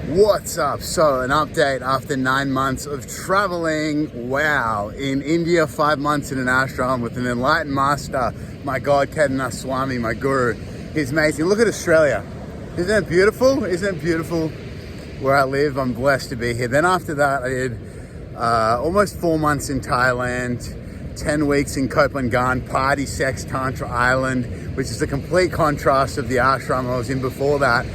What's up? So an update after 9 months of traveling. Wow. In India, 5 months in an ashram with an enlightened master, my God, Kedarnath Swami, my guru. He's amazing. Look at Australia. Isn't it beautiful? Isn't it beautiful where I live? I'm blessed to be here. Then after that, I did almost 4 months in Thailand, 10 weeks in Koh Phangan, party, sex, tantra island, which is a complete contrast of the ashram I was in before that.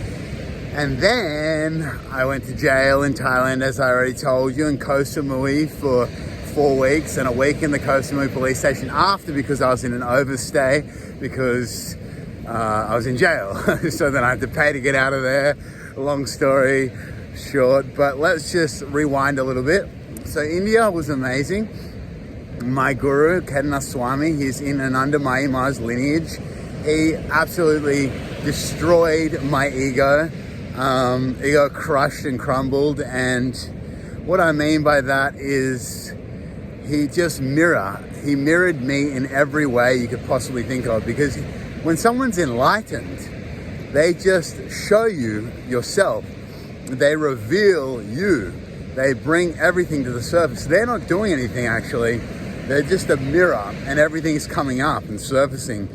And then I went to jail in Thailand, as I already told you, in Koh Samui for 4 weeks and a week in the Koh Samui police station after, because I was in an overstay because I was in jail. So then I had to pay to get out of there. Long story short, but let's just rewind a little bit. So India was amazing. My guru, Kedarnath Swami, he's in Ananda Mayi Ma's lineage. He absolutely destroyed my ego. Ego crushed and crumbled, and what I mean by that is he mirrored me in every way you could possibly think of, because when someone's enlightened, they just show you yourself. They reveal you. They bring everything to the surface. They're not doing anything actually. They're just a mirror, and everything's coming up and surfacing.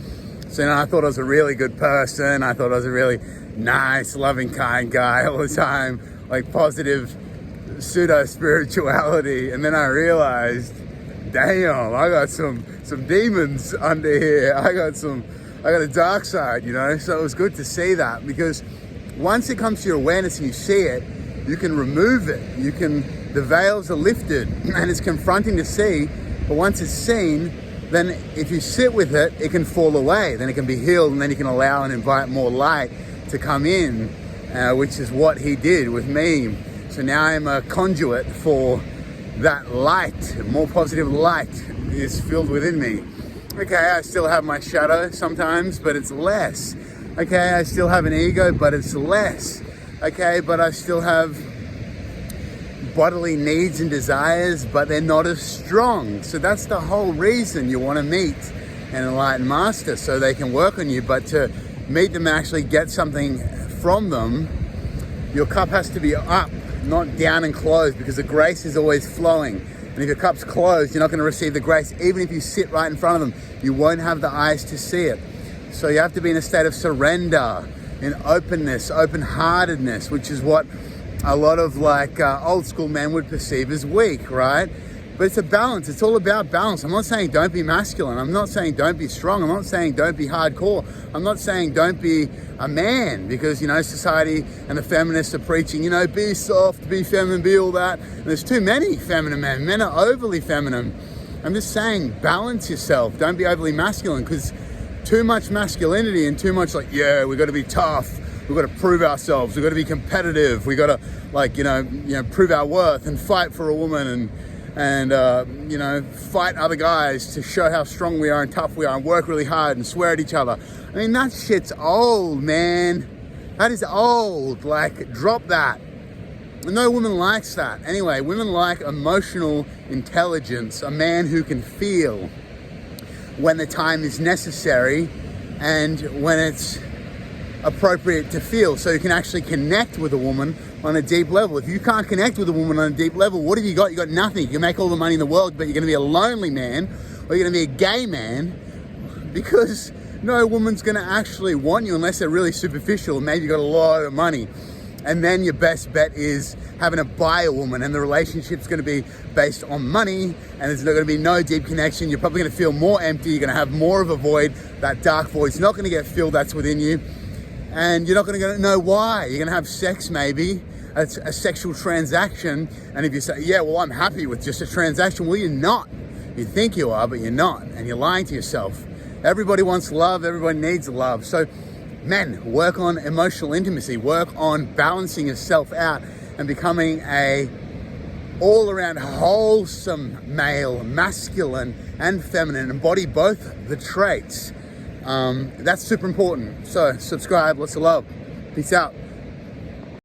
So I thought I was a really good person. I thought I was a really nice, loving, kind guy all the time, like positive pseudo-spirituality. And then I realized, damn, I got some demons under here. I got a dark side, you know? So it was good to see that, because once it comes to your awareness and you see it, you can remove it. The veils are lifted and it's confronting to see, but once it's seen, then if you sit with it, it can fall away. Then it can be healed, and then you can allow and invite more light to come in, which is what he did with me. So now I'm a conduit for that light. More positive light is filled within me. Okay, I still have my shadow sometimes, but it's less. Okay, I still have an ego, but it's less. Okay, but I still have bodily needs and desires, but they're not as strong. So that's the whole reason you want to meet an enlightened master, so they can work on you. But to meet them and actually get something from them, your cup has to be up, not down and closed, because the grace is always flowing. And if your cup's closed, you're not going to receive the grace. Even if you sit right in front of them, you won't have the eyes to see it. So you have to be in a state of surrender, in openness, open-heartedness, which is what a lot of old school men would perceive as weak, right? But it's a balance. It's all about balance. I'm not saying don't be masculine. I'm not saying don't be strong. I'm not saying don't be hardcore. I'm not saying don't be a man, because, society and the feminists are preaching, be soft, be feminine, be all that. And there's too many feminine men. Men are overly feminine. I'm just saying balance yourself. Don't be overly masculine, because too much masculinity and too much we got to be tough. We've got to prove ourselves. We've got to be competitive. We've got to prove our worth and fight for a woman and fight other guys to show how strong we are and tough we are, and work really hard and swear at each other. I mean, that shit's old, man. That is old. Drop that. No woman likes that. Anyway, women like emotional intelligence, a man who can feel when the time is necessary and when it's appropriate to feel, so you can actually connect with a woman on a deep level. If you can't connect with a woman on a deep level, what have you got? You got nothing. You can make all the money in the world, but you're going to be a lonely man, or you're going to be a gay man, because no woman's going to actually want you unless they're really superficial. Maybe you got a lot of money, and then your best bet is having to buy a woman, and the relationship's going to be based on money, and there's going to be no deep connection. You're probably going to feel more empty. You're going to have more of a void. That dark void's not going to get filled. That's within you. And you're not going to know why. You're going to have sex, maybe. It's a sexual transaction. And if you say, yeah, well, I'm happy with just a transaction, well, you're not. You think you are, but you're not. And you're lying to yourself. Everybody wants love. Everybody needs love. So, men, work on emotional intimacy. Work on balancing yourself out and becoming a all-around wholesome male, masculine and feminine. Embody both the traits. That's super important. So subscribe, lots of love. Peace out.